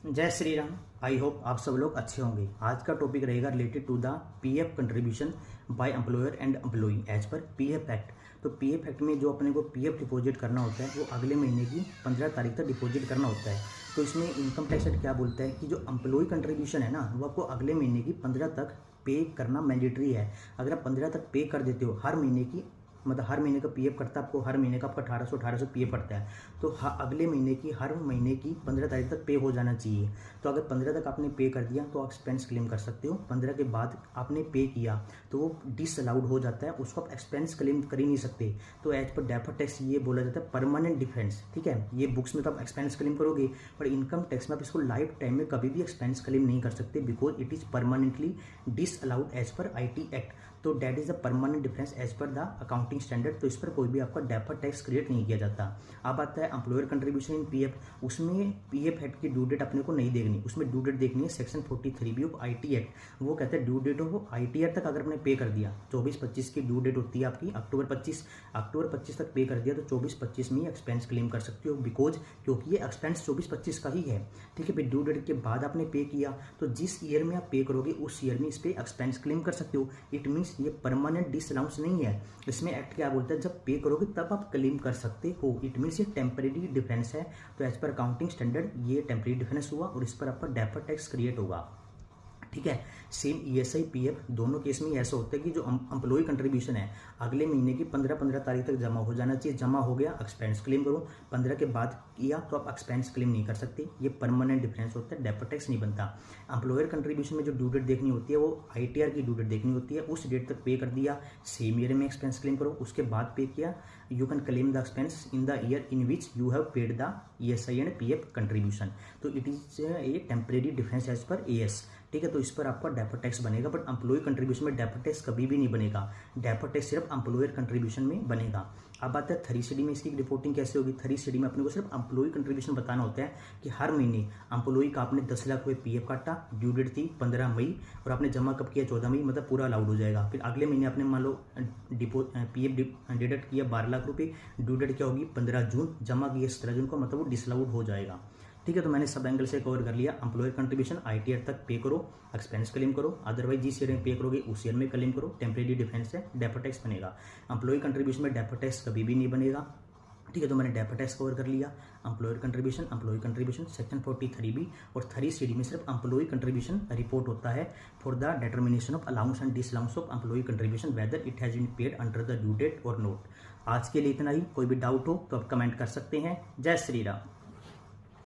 जय Shri Ram. I hope आप सब लोग अच्छे होंगे। आज का टॉपिक रहेगा related to the PF contribution by employer and employee as per PF act. तो पीएफ एक्ट में जो अपने को पीएफ डिपॉजिट करना होता है वो अगले महीने की 15 तारीख तक डिपॉजिट करना होता है। तो इसमें इनकम टैक्स एक्ट क्या बोलता है कि जो एम्प्लॉई कंट्रीब्यूशन है ना वो आपको अगले महीने की 15 तक पे करना मैंडेटरी है। अगर आप 15 तक पे कर देते हो, हर महीने की मतलब हर महीने का पीएफ कटता है आपको, हर महीने का आपका 1800 पीएफ कटता है। तो अगले महीने की हर महीने की 15 तारीख तक पे हो जाना चाहिए। तो अगर 15 तक आपने पे कर दिया तो आप एक्सपेंस क्लेम कर सकते हो। 15 के बाद आपने पे किया तो वो डिसअलाउड हो जाता है, उसको आप एक्सपेंस क्लेम कर ही नहीं सकते। तो एज पर डेफर्ड टैक्स ये बोला जाता है परमानेंट डिफरेंस। ठीक है, ये बुक्स में तो आप एक्सपेंस क्लेम करोगे, पर इनकम टैक्स में आप इसको लाइफ टाइम में कभी भी एक्सपेंस क्लेम नहीं कर सकते, because it is permanently disallowed as per IT act. तो that is the permanent difference as per the accounting standard. तो इस पर कोई भी आपका डेफर्ड टैक्स क्रिएट नहीं किया जाता। अब आता है एम्प्लॉयर कंट्रीब्यूशन इन पीएफ। उसमें पीएफ एक्ट की ड्यू डेट अपने को नहीं देखनी, उसमें ड्यू डेट देखनी है section 43B of IT act. वो कहते हैं due date of IT act तक अगर आपने पे कर दिया, 24-25 की ड्यू डेट होती है आपकी, अक्टूबर 25 तक पे कर दिया तो 24-25 में एक्सपेंस क्लेम कर सकते हो, बिकॉज क्योंकि ये एक्सपेंस 24-25 का ही है। ठीक है, फिर ड्यू डेट के बाद आपने पे किया तो जिस ईयर में आप पे करोगे उस ईयर में इस पर एक्सपेंस क्लेम कर सकते हो। इट मीन्स ये परमानेंट डिसअलाउंस नहीं है। इसमें एक्ट क्या बोलता है, जब पे करोगे तब आप क्लेम कर सकते हो। इट मीन्स ये टेम्परेरी डिफरेंस है। तो एज पर अकाउंटिंग स्टैंडर्ड ये टेम्परेरी डिफरेंस हुआ और इस पर आपका डेफर्ड टैक्स क्रिएट होगा। ठीक है, सेम ईएसआई पीएफ दोनों केस में ऐसा होता है कि जो एम्प्लॉय कंट्रीब्यूशन है अगले महीने की 15 तारीख तक जमा हो जाना चाहिए। जमा हो गया एक्सपेंस क्लेम करो, 15 के बाद किया तो आप एक्सपेंस क्लेम नहीं कर सकते। ये परमानेंट डिफरेंस होता है, डेफर्ड टैक्स नहीं बनता। एम्प्लॉयर कंट्रीब्यूशन में जो ड्यू डेट देखनी होती है वो आईटीआर की ड्यू डेट देखनी होती है। उस डेट तक पे कर दिया, सेम ईयर में एक्सपेंस क्लेम करो, उसके बाद पे किया, you can claim the expense in the year in which you have paid the ESI and PF contribution. तो it is a temporary difference as per AS. ठीक है, तो इस पर आपका डेफर्ड टैक्स बनेगा, बट एम्प्लॉय कंट्रीब्यूशन में deferred tax कभी भी नहीं बनेगा। डेफर्ड टैक्स सिर्फ एम्प्लॉयर कंट्रीब्यूशन में बनेगा। अब आता है 3CD में इसकी रिपोर्टिंग कैसे होगी। 3CD में अपने को सिर्फ एम्प्लॉय कंट्रीब्यूशन बताना होता है कि हर महीने एम्प्लॉय का आपने 10 लाख रुपये पीएफ काटा, ड्यू डेट थी 15 मई और आपने जमा कब किया 14 मई, मतलब पूरा अलाउड हो जाएगा। फिर अगले महीने आपने मान लो पीएफ डिडक्ट किया 12 लाख रुपये, ड्यू डेट क्या होगी 15 जून, जमा किया 17 जून को, मतलब वो डिसअलाउड हो जाएगा। ठीक है, तो मैंने सब एंगल से कवर कर लिया। एम्प्लॉयर कंट्रीब्यूशन आईटीआर तक पे करो, एक्सपेंस क्लेम करो, अदरवाइज जिस ईयर में पे करोगे उस ईयर में क्लेम करो। टेम्परेरी डिफरेंस है, डेफर्ड टैक्स बनेगा। एम्प्लॉय कंट्रीब्यूशन में डेफर्ड टैक्स कभी भी नहीं बनेगा। ठीक है, तो मैंने डेफर्ड टैक्स कवर कर लिया। एम्प्लॉयर कंट्रीब्यूशन सेक्शन 43B और 3CD में सिर्फ एम्प्लॉय कंट्रीब्यूशन रिपोर्ट होता है for the determination of allowance and disallowance of employ contribution whether it has been paid under the due date और नोट। आज के लिए इतना ही। कोई भी डाउट हो तो आप कमेंट कर सकते हैं। जय श्री राम।